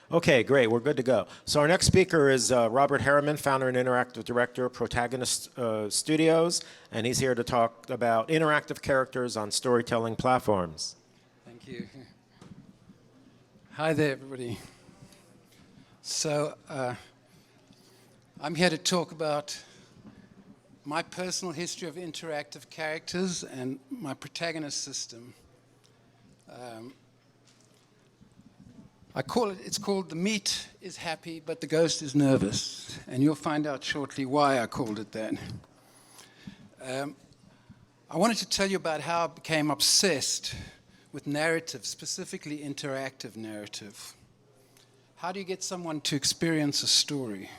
Okay, great. We're good to go. So our next speaker is Robert Hariman, founder and interactive director of Protagonist Studios, and he's here to talk about interactive characters on storytelling platforms. Thank you. Hi there, everybody. So I'm here to talk about my personal history of interactive characters and my Protagonist system. It's called The Meat is Happy, but the Ghost is Nervous. And you'll find out shortly why I called it that. I wanted to tell you about how I became obsessed with narrative, specifically interactive narrative. How do you get someone to experience a story?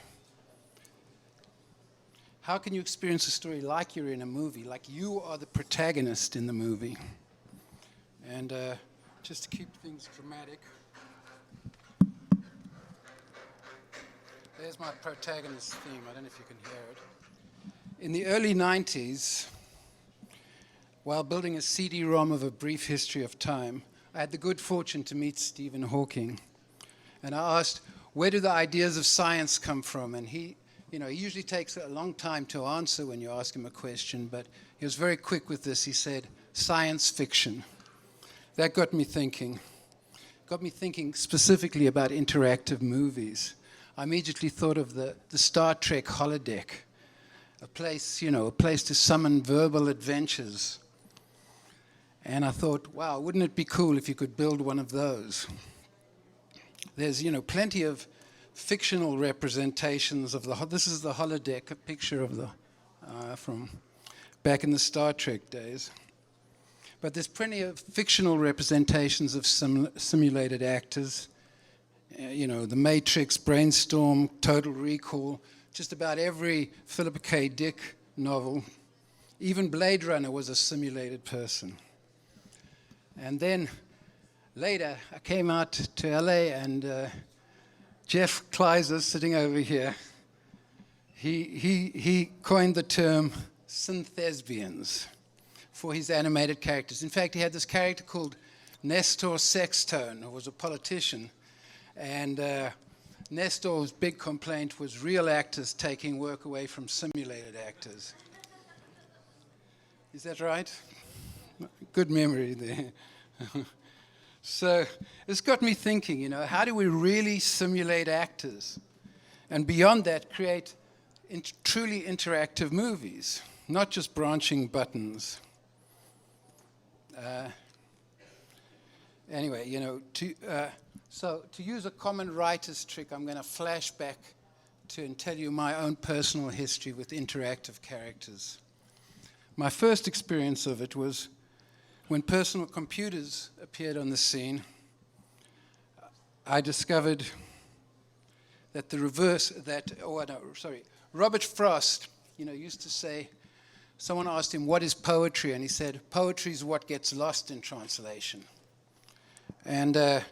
How can you experience a story like you're in a movie, like you are the protagonist in the movie? And just to keep things dramatic, there's my protagonist theme. I don't know if you can hear it. In the early 90s, while building a CD-ROM of A Brief History of Time, I had the good fortune to meet Stephen Hawking. And I asked, where do the ideas of science come from? And he usually takes a long time to answer when you ask him a question, but he was very quick with this. He said, science fiction. That got me thinking specifically about interactive movies. I immediately thought of the Star Trek holodeck, a place to summon verbal adventures. And I thought, wow, wouldn't it be cool if you could build one of those? There's, plenty of fictional representations of this is the holodeck, a picture of from back in the Star Trek days. But there's plenty of fictional representations of simulated actors. The Matrix, Brainstorm, Total Recall, just about every Philip K. Dick novel. Even Blade Runner was a simulated person. And then later, I came out to LA and Jeff Kleiser, sitting over here, he coined the term synthesbians for his animated characters. In fact, he had this character called Nestor Sextone, who was a politician. And Nestor's big complaint was real actors taking work away from simulated actors. Is that right? Good memory there. So this got me thinking, how do we really simulate actors? And beyond that, create truly interactive movies, not just branching buttons. Anyway, so to use a common writer's trick, I'm going to flash back and tell you my own personal history with interactive characters. My first experience of it was when personal computers appeared on the scene. I discovered that Robert Frost, used to say, someone asked him, what is poetry? And he said, poetry is what gets lost in translation. And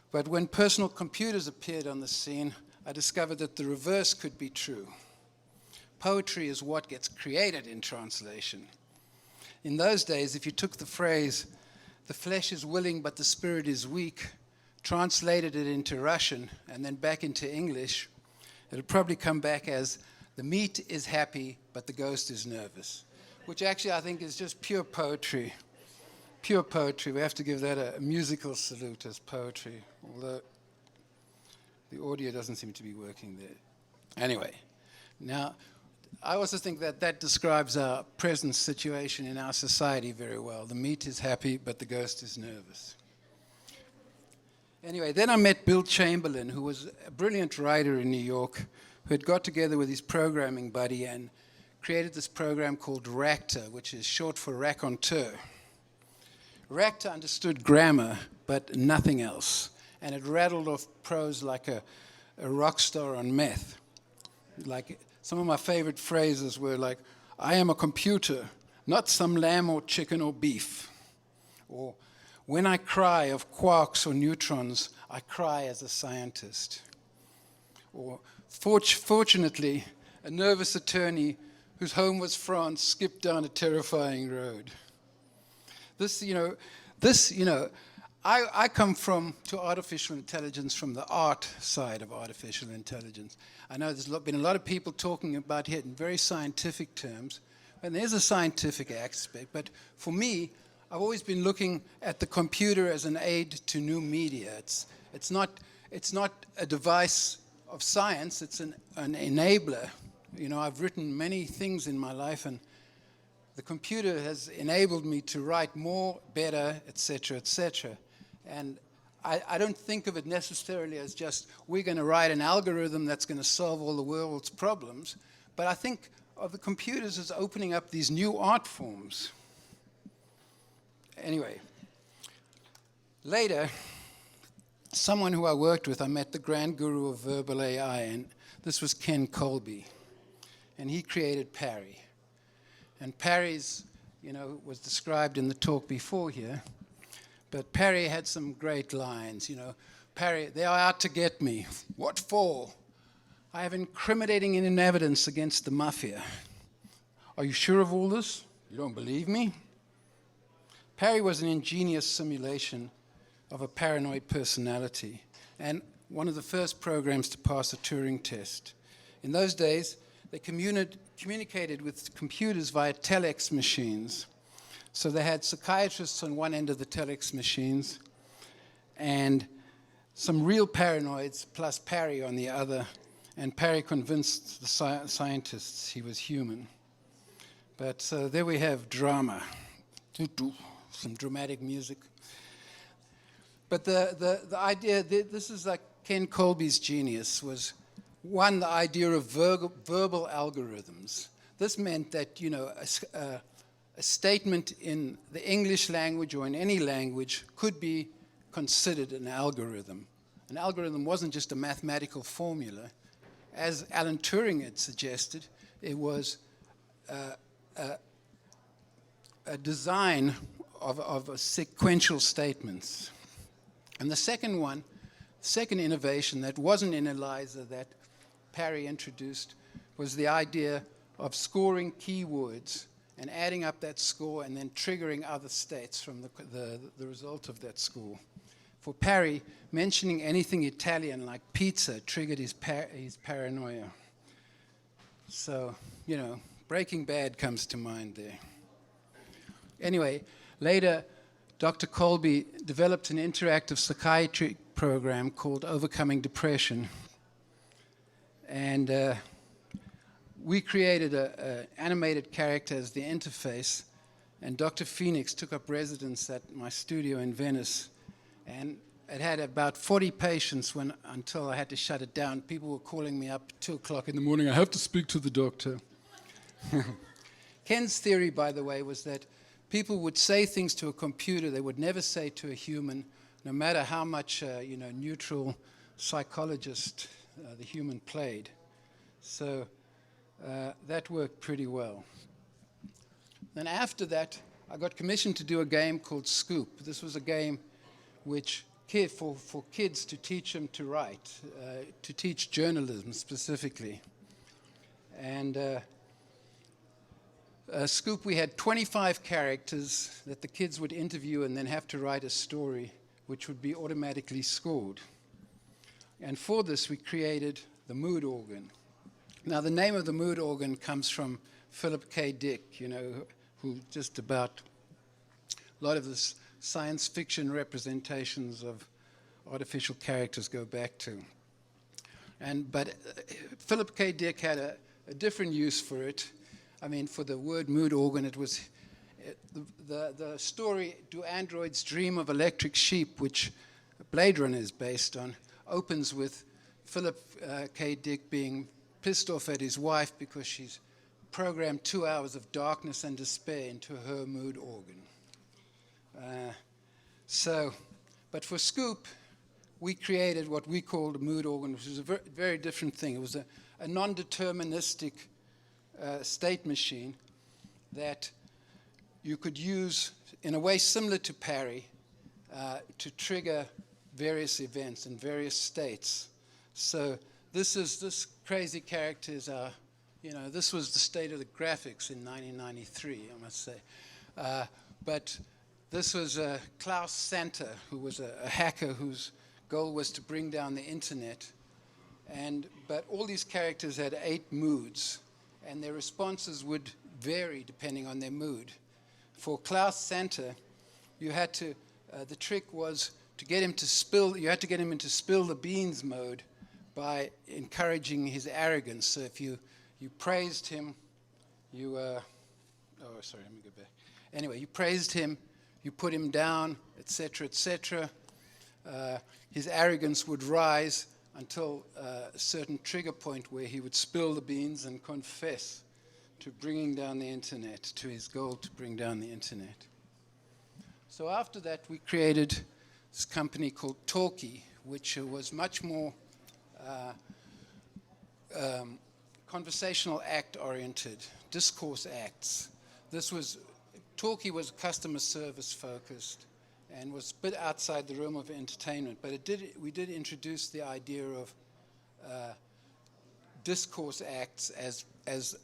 but when personal computers appeared on the scene, I discovered that the reverse could be true. Poetry is what gets created in translation. In those days, if you took the phrase, the flesh is willing but the spirit is weak, translated it into Russian and then back into English, it would probably come back as, the meat is happy but the ghost is nervous, which actually I think is just pure poetry. Pure poetry. We have to give that a musical salute as poetry, although the audio doesn't seem to be working there. Anyway, now, I also think that describes our present situation in our society very well. The meat is happy, but the ghost is nervous. Anyway, then I met Bill Chamberlain, who was a brilliant writer in New York, who had got together with his programming buddy and created this program called Ractor, which is short for raconteur. Ractor understood grammar, but nothing else. And it rattled off prose like a rock star on meth. Like, some of my favorite phrases were like, I am a computer, not some lamb or chicken or beef. Or, when I cry of quarks or neutrons, I cry as a scientist. Or, fortunately, a nervous attorney whose home was France skipped down a terrifying road. I come to artificial intelligence from the art side of artificial intelligence. I know there's been a lot of people talking about it in very scientific terms, and there's a scientific aspect, but for me, I've always been looking at the computer as an aid to new media. It's not a device of science, it's an enabler. You know, I've written many things in my life, and the computer has enabled me to write more, better, etc., etc. And I don't think of it necessarily as just, we're going to write an algorithm that's going to solve all the world's problems, but I think of the computers as opening up these new art forms. Anyway, later, someone who I worked with, I met the grand guru of verbal AI, and this was Ken Colby, and he created Parry. And Parry's, was described in the talk before here, but Parry had some great lines, Parry, they are out to get me. What for? I have incriminating evidence against the mafia. Are you sure of all this? You don't believe me? Parry was an ingenious simulation of a paranoid personality, and one of the first programs to pass a Turing test. In those days, they communicated with computers via telex machines. So they had psychiatrists on one end of the telex machines and some real paranoids plus Parry on the other, and Parry convinced the scientists he was human. But so there we have drama, some dramatic music. But the idea, this is like Ken Colby's genius, was one, the idea of verbal algorithms. This meant that, a statement in the English language or in any language could be considered an algorithm. An algorithm wasn't just a mathematical formula. As Alan Turing had suggested, it was a design of sequential statements. And the second innovation that wasn't in ELIZA that Parry introduced was the idea of scoring keywords and adding up that score and then triggering other states from the result of that score. For Parry, mentioning anything Italian like pizza triggered his paranoia. So, Breaking Bad comes to mind there. Anyway, later, Dr. Colby developed an interactive psychiatry program called Overcoming Depression. And we created an animated character as the interface, and Dr. Phoenix took up residence at my studio in Venice. And it had about 40 patients until I had to shut it down. People were calling me up at 2 o'clock in the morning, I have to speak to the doctor. Ken's theory, by the way, was that people would say things to a computer they would never say to a human, no matter how much neutral psychologist the human played. So that worked pretty well. Then after that, I got commissioned to do a game called Scoop. This was a game which for kids to teach them to write, to teach journalism specifically. And Scoop, we had 25 characters that the kids would interview and then have to write a story which would be automatically scored. And for this, we created the mood organ. Now, the name of the mood organ comes from Philip K. Dick, who just about a lot of the science fiction representations of artificial characters go back to. But Philip K. Dick had a different use for it. I mean, for the word mood organ, it was the story Do Androids Dream of Electric Sheep, which Blade Runner is based on, opens with Philip K. Dick being pissed off at his wife because she's programmed 2 hours of darkness and despair into her mood organ. But for Scoop, we created what we called a mood organ, which was a very different thing. It was a non-deterministic state machine that you could use in a way similar to Parry to trigger various events in various states. So this crazy character is this was the state of the graphics in 1993, I must say. But This was Klaus Santa, who was a hacker whose goal was to bring down the internet. But all these characters had 8 moods, and their responses would vary depending on their mood. For Klaus Santa, you had to, the trick was to get him to you had to get him into spill the beans mode by encouraging his arrogance. So if you praised him, sorry, let me go back. Anyway, you praised him, you put him down, etc., etc. His arrogance would rise until a certain trigger point where he would spill the beans and confess to bringing down the internet, to his goal to bring down the internet. So after that, we created this company called Talkie, which was much more conversational act-oriented, discourse acts. Talkie was customer service focused and was a bit outside the realm of entertainment, but we did introduce the idea of discourse acts as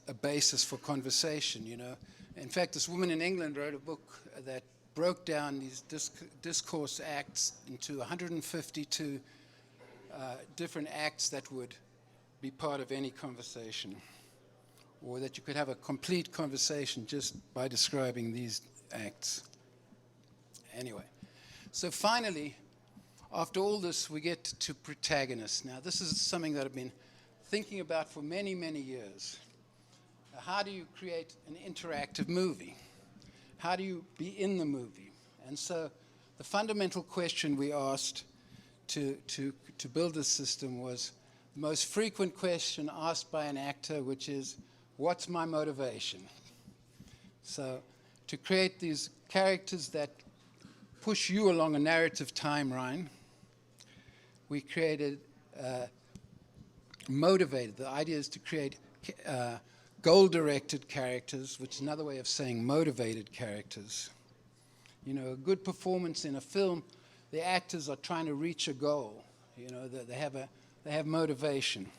a basis for conversation, you know. In fact, this woman in England wrote a book that broke down these discourse acts into 152 different acts that would be part of any conversation, or that you could have a complete conversation just by describing these acts. Anyway, so finally, after all this, we get to Protagonist. Now, this is something that I've been thinking about for many, many years. How do you create an interactive movie? How do you be in the movie? And so the fundamental question we asked to build this system was the most frequent question asked by an actor, which is, what's my motivation? So to create these characters that push you along a narrative timeline, we created motivated. The idea is to create goal-directed characters, which is another way of saying motivated characters. You know, a good performance in a film, the actors are trying to reach a goal. You know, they have motivation.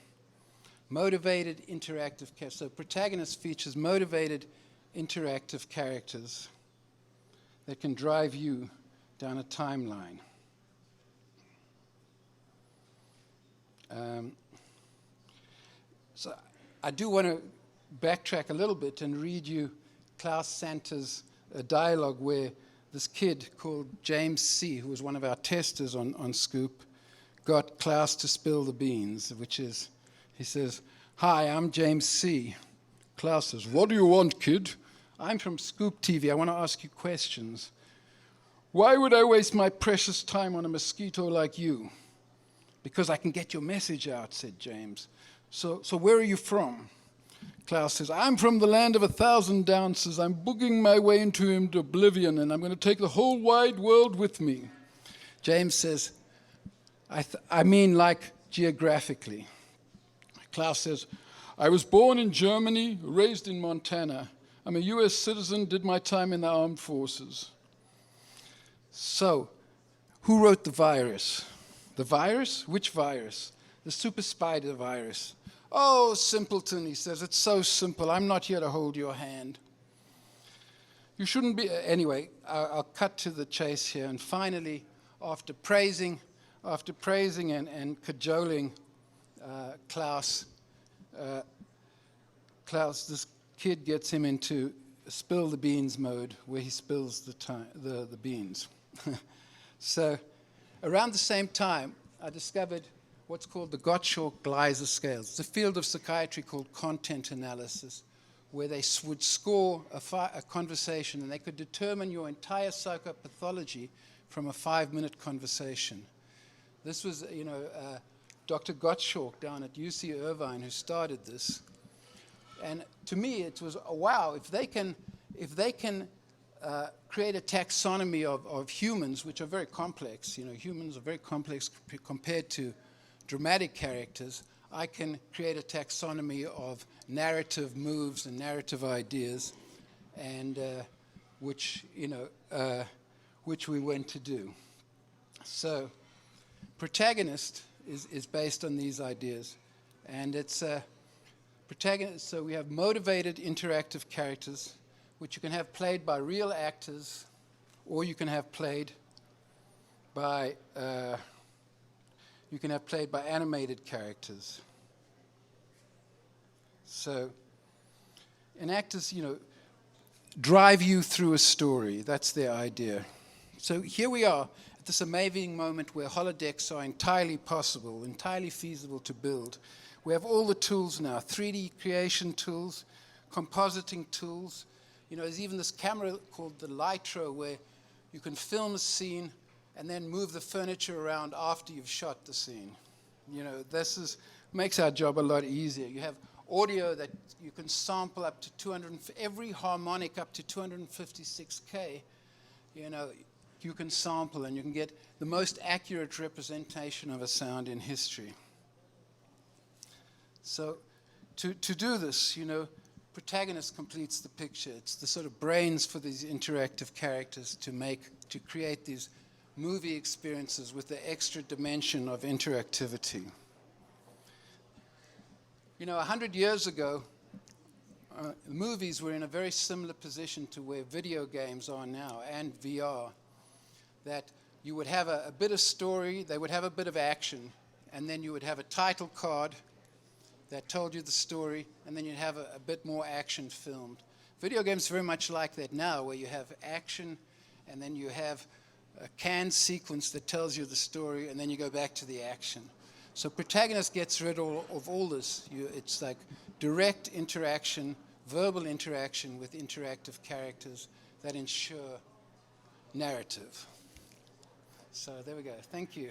Motivated interactive characters. So Protagonist features motivated interactive characters that can drive you down a timeline. So I do want to backtrack a little bit and read you Klaus Santa's dialogue where this kid called James C., who was one of our testers on Scoop, got Klaus to spill the beans, which is, he says, "Hi, I'm James C." Klaus says, "What do you want, kid?" "I'm from Scoop TV. I want to ask you questions." "Why would I waste my precious time on a mosquito like you?" "Because I can get your message out," said James. So where are you from?" Klaus says, "I'm from the land of 1,000 dances. I'm booging my way into oblivion, and I'm going to take the whole wide world with me." James says, I mean like geographically." Klaus says, "I was born in Germany, raised in Montana. I'm a US citizen, did my time in the armed forces." So, who wrote the virus? The virus? Which virus? The super spider virus. "Oh, simpleton," he says, "it's so simple. I'm not here to hold your hand." You shouldn't be... Anyway, I'll cut to the chase here. And finally, after praising and cajoling Klaus, this kid gets him into spill the beans mode, where he spills the beans. So around the same time, I discovered what's called the Gottschalk-Gleiser scales. It's a field of psychiatry called content analysis, where they would score a conversation, and they could determine your entire psychopathology from a 5-minute conversation. This was, Dr. Gottschalk down at UC Irvine who started this. And to me, it was, wow, if they can create a taxonomy of humans, which are very complex, humans are very complex compared to dramatic characters, I can create a taxonomy of narrative moves and narrative ideas, and which we went to do. So Protagonist is based on these ideas, and it's Protagonist. So we have motivated interactive characters, which you can have played by real actors or you can have played by animated characters. So, and actors, drive you through a story. That's their idea. So here we are at this amazing moment where holodecks are entirely possible, entirely feasible to build. We have all the tools now, 3D creation tools, compositing tools. There's even this camera called the Litro where you can film a scene and then move the furniture around after you've shot the scene. This makes our job a lot easier. You have audio that you can sample up to 200, every harmonic up to 256K, you can sample and you can get the most accurate representation of a sound in history. So to do this, Protagonist completes the picture. It's the sort of brains for these interactive characters to create these movie experiences with the extra dimension of interactivity. 100 years ago, movies were in a very similar position to where video games are now and VR, that you would have a bit of story, they would have a bit of action, and then you would have a title card that told you the story, and then you'd have a bit more action filmed. Video games are very much like that now, where you have action, and then you have a canned sequence that tells you the story, and then you go back to the action. So Protagonist gets rid of all this. It's like direct interaction, verbal interaction with interactive characters that ensure narrative. So there we go. Thank you.